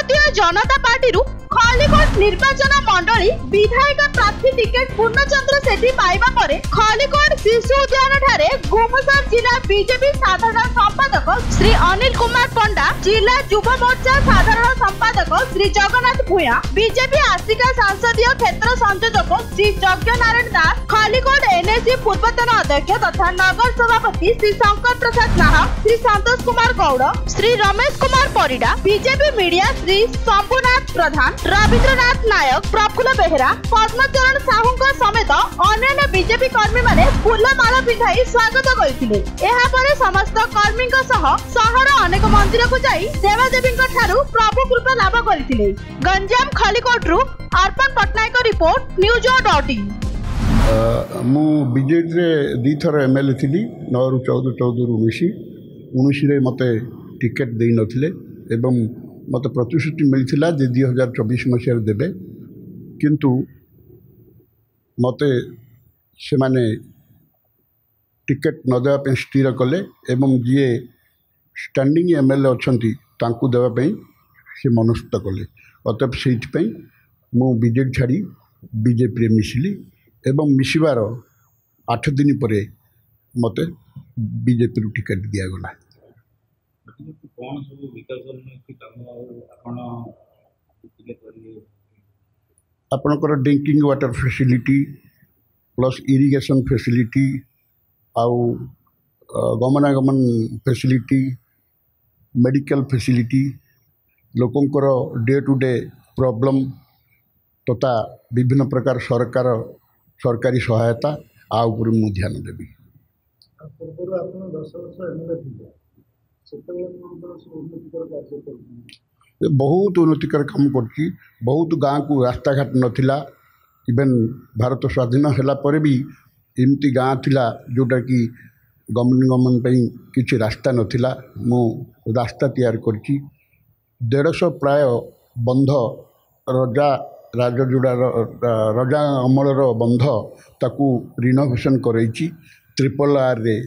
Bharatiya Janata party Khallikote निर्वाचन मंडली विधायक प्रार्थी टिकेट पूर्णचंद्र सेठी पाइबा परे खलिकोट शिशु उद्यान ठारे गुमुसर जिला बीजेपी साधारण संपादक श्री अनिल कुमार पंडा, जिला युवा मोर्चा साधारण संपादक श्री जगन्नाथ भूया, बीजेपी आसिका संसदीय क्षेत्र संयोजक श्री यज्ञ नारायण दास, खलिकोट एनएसजी पूर्वतन अध्यक्ष तथा नगर सभापति श्री शंकर प्रसाद नाहक, श्री संतोष कुमार गौड़, श्री रमेश कुमार परिडा, बीजेपी मीडिया श्री शंभुनाथ प्रधान, रविंद्रनाथ नायक, प्रफुल्ल बेहरा, पद्मचरण साहू समेत अन्य बीजेपी कर्मी माने फूलमाला पिंधाई स्वागत करथिले। एहा परे समस्त कर्मी सहर अनेक मंदिर को जाई देवादेवी प्रभु कृपा लाभ करथिले। गंजाम खलिकोटरू अर्पण पटनायक रिपोर्ट न्यूज.in। मु बीजेडी रे दी थर एमएलए थिली 9 रु 14 19 19 मते टिकेट दे नथिले एवं मत प्रतिश्रुति मिलता जे 2024 मसीह देवे, किंतु मते से माने टिकेट न देवाई स्थिर कले एवं जी स्टैंडिंग एमएलए अच्छा देवाई से मनस्थ कले। अतएव से मु बीजेडी छाड़ी बीजेपी रे मिसिली एवं मिसबार 8 दिन पर मते बीजेपी रू टिकेट दिगला। आपणकर drinking water facility plus irrigation facility आउ गमनागमन फैसिलिटी, मेडिकल फैसिलिटी, लोकंकर डे टू डे प्रॉब्लम तथा विभिन्न प्रकार सरकारी सहायता आ उपर मु ध्यान देवी। बहुत उन्नतिकर काम करछि। बहुत गाँव को रास्ता घाट नथिला, इवेन भारत स्वाधीन होला पर भी एमती गाँ थिला जोटा कि गमन किसी रास्ता नथिला। मु रास्ता तैयार करछि। 150 प्राय बंध रजा राजजुड़ा रजा अमलर बंध ताकू रिनोवेशन करैछि। ट्रिपल आर रे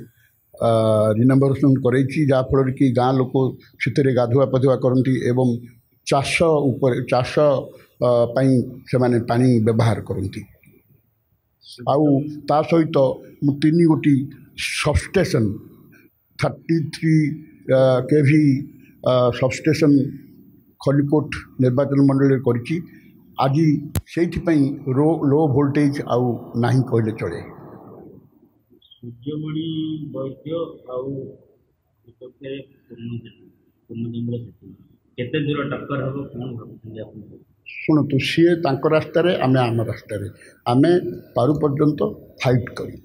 रिनोवेशन करैछि, जहाँफल कि गाँ लोक से गाधुआ पाधुआ करती एवं चाष उपर चाष से माने पानी व्यवहार करती। आउ ता सहित मु 3 गोटी सबस्टेशन 33 केवी सबस्टेशन खलिकोट निर्वाचन मंडल करछि। आज से लो वोल्टेज आउ नाही कहले चले। सूर्यमणि वैद्य केते दूर टक्कर हम कौन भाव शुणु सी रास्तार आम रास्तार आम पारु पर्यंत फाइट करूँ।